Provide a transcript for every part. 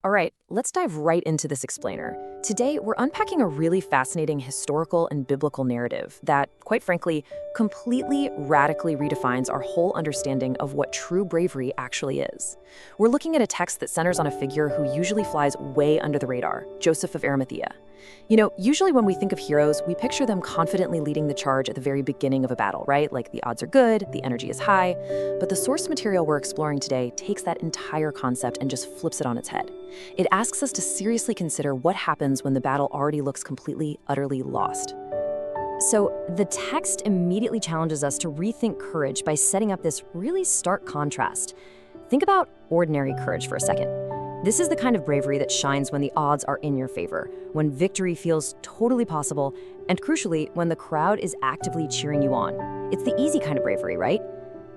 All right, let's dive right into this explainer. Today, we're unpacking a really fascinating historical and biblical narrative that, quite frankly, completely radically redefines our whole understanding of what true bravery actually is. We're looking at a text that centers on a figure who usually flies way under the radar, Joseph of Arimathea. Usually when we think of heroes, we picture them confidently leading the charge at the very beginning of a battle, right? Like the odds are good, the energy is high. But the source material we're exploring today takes that entire concept and just flips it on its head. It asks us to seriously consider what happens when the battle already looks completely, utterly lost. So the text immediately challenges us to rethink courage by setting up this really stark contrast. Think about ordinary courage for a second. This is the kind of bravery that shines when the odds are in your favor, when victory feels totally possible, and crucially, when the crowd is actively cheering you on. It's the easy kind of bravery, right?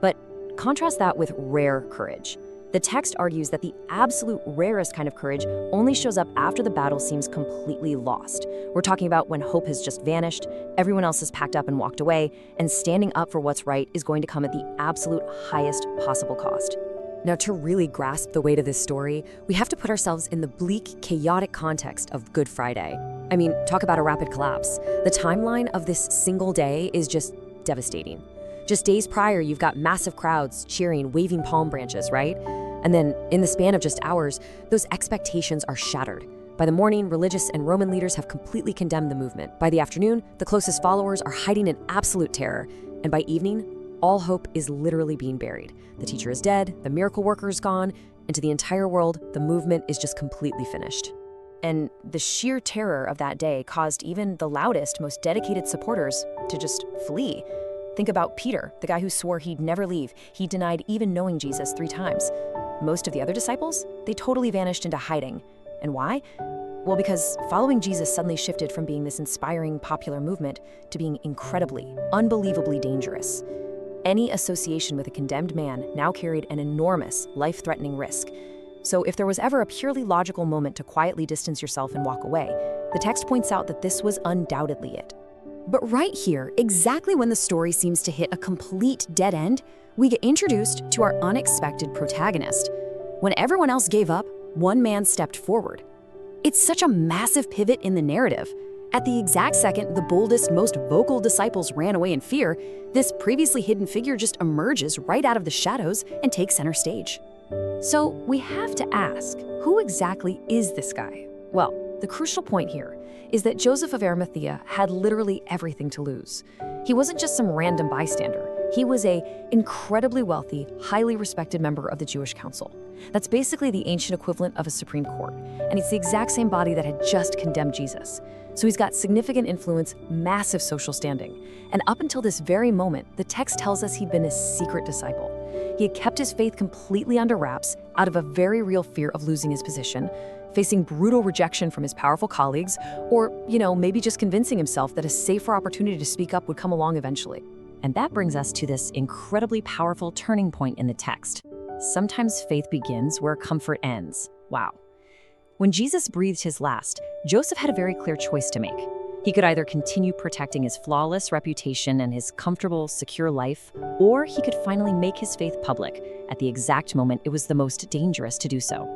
But contrast that with rare courage. The text argues that the absolute rarest kind of courage only shows up after the battle seems completely lost. We're talking about when hope has just vanished, everyone else has packed up and walked away, and standing up for what's right is going to come at the absolute highest possible cost. Now, to really grasp the weight of this story, we have to put ourselves in the bleak, chaotic context of Good Friday. I mean, talk about a rapid collapse. The timeline of this single day is just devastating. Just days prior, you've got massive crowds cheering, waving palm branches, right? And then, in the span of just hours, those expectations are shattered. By the morning, religious and Roman leaders have completely condemned the movement. By the afternoon, the closest followers are hiding in absolute terror. And by evening, all hope is literally being buried. The teacher is dead, the miracle worker is gone, and to the entire world, the movement is just completely finished. And the sheer terror of that day caused even the loudest, most dedicated supporters to just flee. Think about Peter, the guy who swore he'd never leave. He denied even knowing Jesus 3 times. Most of the other disciples, they totally vanished into hiding. And why? Well, because following Jesus suddenly shifted from being this inspiring, popular movement to being incredibly, unbelievably dangerous. Any association with a condemned man now carried an enormous, life-threatening risk. So if there was ever a purely logical moment to quietly distance yourself and walk away, the text points out that this was undoubtedly it. But right here, exactly when the story seems to hit a complete dead end, we get introduced to our unexpected protagonist. When everyone else gave up, one man stepped forward. It's such a massive pivot in the narrative. At the exact second the boldest, most vocal disciples ran away in fear, this previously hidden figure just emerges right out of the shadows and takes center stage. So we have to ask, who exactly is this guy? Well, the crucial point here is that Joseph of Arimathea had literally everything to lose. He wasn't just some random bystander. He was an incredibly wealthy, highly respected member of the Jewish council. That's basically the ancient equivalent of a Supreme Court, and it's the exact same body that had just condemned Jesus. So he's got significant influence, massive social standing. And up until this very moment, the text tells us he'd been a secret disciple. He had kept his faith completely under wraps out of a very real fear of losing his position, facing brutal rejection from his powerful colleagues, or, maybe just convincing himself that a safer opportunity to speak up would come along eventually. And that brings us to this incredibly powerful turning point in the text. Sometimes faith begins where comfort ends. Wow. When Jesus breathed his last, Joseph had a very clear choice to make. He could either continue protecting his flawless reputation and his comfortable, secure life, or he could finally make his faith public at the exact moment it was the most dangerous to do so.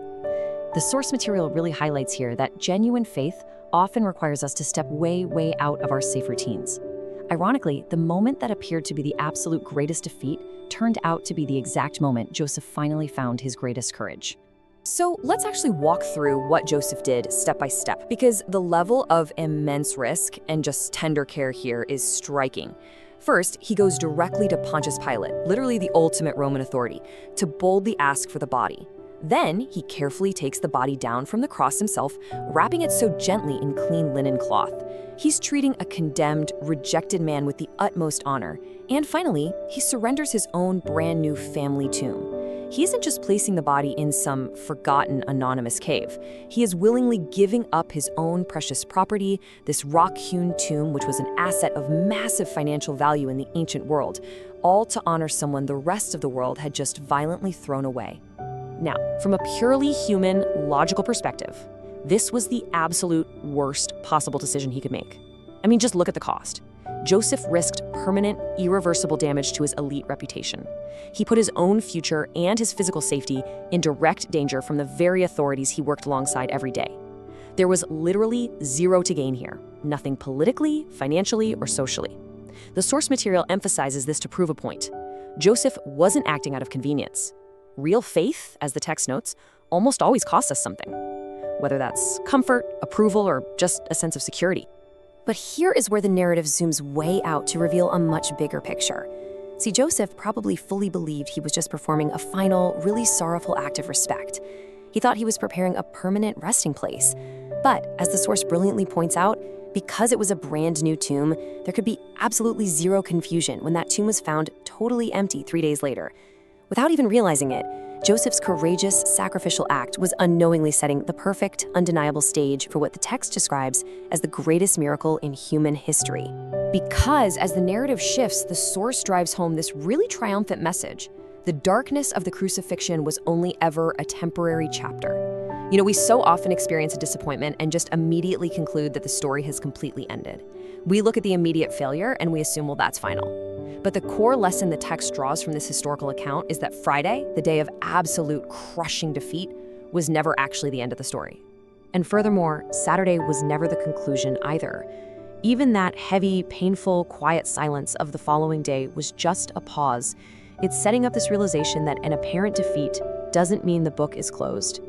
The source material really highlights here that genuine faith often requires us to step way, way out of our safe routines. Ironically, the moment that appeared to be the absolute greatest defeat turned out to be the exact moment Joseph finally found his greatest courage. So let's actually walk through what Joseph did step by step, because the level of immense risk and just tender care here is striking. First, he goes directly to Pontius Pilate, literally the ultimate Roman authority, to boldly ask for the body. Then, he carefully takes the body down from the cross himself, wrapping it so gently in clean linen cloth. He's treating a condemned, rejected man with the utmost honor. And finally, he surrenders his own brand new family tomb. He isn't just placing the body in some forgotten anonymous cave. He is willingly giving up his own precious property, this rock-hewn tomb, which was an asset of massive financial value in the ancient world, all to honor someone the rest of the world had just violently thrown away. Now, from a purely human, logical perspective, this was the absolute worst possible decision he could make. I mean, just look at the cost. Joseph risked permanent, irreversible damage to his elite reputation. He put his own future and his physical safety in direct danger from the very authorities he worked alongside every day. There was literally zero to gain here, nothing politically, financially, or socially. The source material emphasizes this to prove a point. Joseph wasn't acting out of convenience. Real faith, as the text notes, almost always costs us something, whether that's comfort, approval, or just a sense of security. But here is where the narrative zooms way out to reveal a much bigger picture. See, Joseph probably fully believed he was just performing a final, really sorrowful act of respect. He thought he was preparing a permanent resting place. But, as the source brilliantly points out, because it was a brand new tomb, there could be absolutely zero confusion when that tomb was found totally empty 3 days later. Without even realizing it, Joseph's courageous, sacrificial act was unknowingly setting the perfect, undeniable stage for what the text describes as the greatest miracle in human history. Because as the narrative shifts, the source drives home this really triumphant message. The darkness of the crucifixion was only ever a temporary chapter. You know, we so often experience a disappointment and just immediately conclude that the story has completely ended. We look at the immediate failure and we assume, well, that's final. But the core lesson the text draws from this historical account is that Friday, the day of absolute crushing defeat, was never actually the end of the story. And furthermore, Saturday was never the conclusion either. Even that heavy, painful, quiet silence of the following day was just a pause. It's setting up this realization that an apparent defeat doesn't mean the book is closed.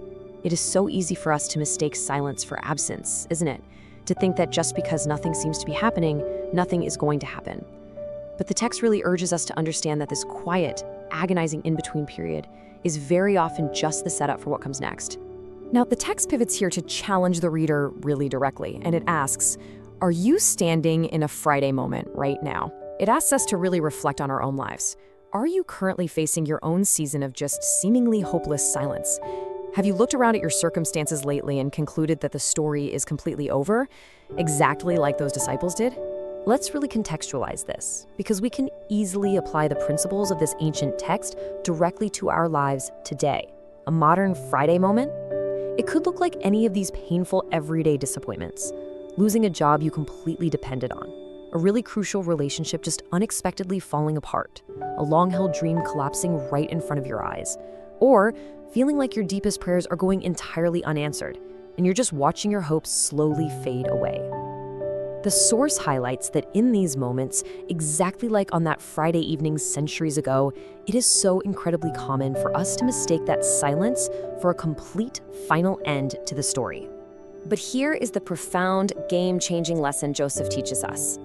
It is so easy for us to mistake silence for absence, isn't it? To think that just because nothing seems to be happening, nothing is going to happen. But the text really urges us to understand that this quiet, agonizing in-between period is very often just the setup for what comes next. Now, the text pivots here to challenge the reader really directly, and it asks, are you standing in a Friday moment right now? It asks us to really reflect on our own lives. Are you currently facing your own season of just seemingly hopeless silence? Have you looked around at your circumstances lately and concluded that the story is completely over, exactly like those disciples did? Let's really contextualize this, because we can easily apply the principles of this ancient text directly to our lives today. A modern Friday moment? It could look like any of these painful everyday disappointments. Losing a job you completely depended on. A really crucial relationship just unexpectedly falling apart. A long-held dream collapsing right in front of your eyes. Or feeling like your deepest prayers are going entirely unanswered, and you're just watching your hopes slowly fade away. The source highlights that in these moments, exactly like on that Friday evening centuries ago, it is so incredibly common for us to mistake that silence for a complete final end to the story. But here is the profound, game-changing lesson Joseph teaches us.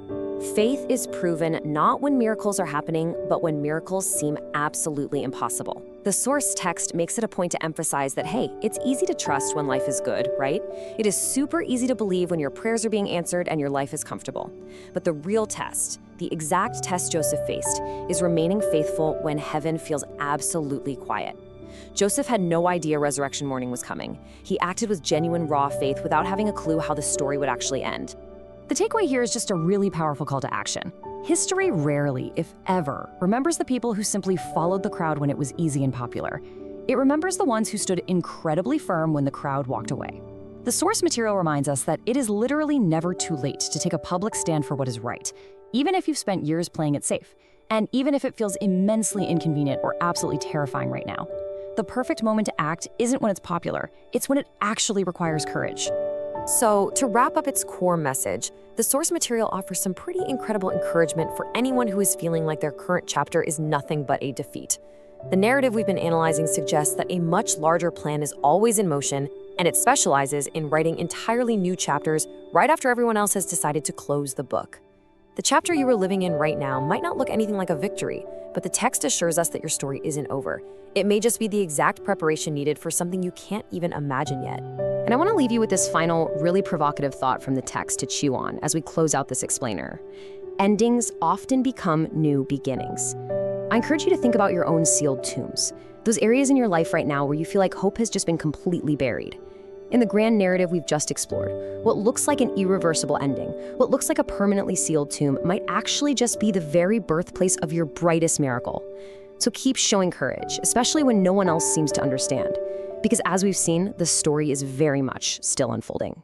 Faith is proven not when miracles are happening, but when miracles seem absolutely impossible. The source text makes it a point to emphasize that, hey, it's easy to trust when life is good, right? It is super easy to believe when your prayers are being answered and your life is comfortable. But the real test, the exact test Joseph faced, is remaining faithful when heaven feels absolutely quiet. Joseph had no idea resurrection morning was coming. He acted with genuine raw faith without having a clue how the story would actually end. The takeaway here is just a really powerful call to action. History rarely, if ever, remembers the people who simply followed the crowd when it was easy and popular. It remembers the ones who stood incredibly firm when the crowd walked away. The source material reminds us that it is literally never too late to take a public stand for what is right, even if you've spent years playing it safe, and even if it feels immensely inconvenient or absolutely terrifying right now. The perfect moment to act isn't when it's popular, it's when it actually requires courage. So, to wrap up its core message, the source material offers some pretty incredible encouragement for anyone who is feeling like their current chapter is nothing but a defeat. The narrative we've been analyzing suggests that a much larger plan is always in motion, and it specializes in writing entirely new chapters right after everyone else has decided to close the book. The chapter you are living in right now might not look anything like a victory, but the text assures us that your story isn't over. It may just be the exact preparation needed for something you can't even imagine yet. And I want to leave you with this final, really provocative thought from the text to chew on as we close out this explainer. Endings often become new beginnings. I encourage you to think about your own sealed tombs, those areas in your life right now where you feel like hope has just been completely buried. In the grand narrative we've just explored, what looks like an irreversible ending, what looks like a permanently sealed tomb, might actually just be the very birthplace of your brightest miracle. So keep showing courage, especially when no one else seems to understand. Because as we've seen, the story is very much still unfolding.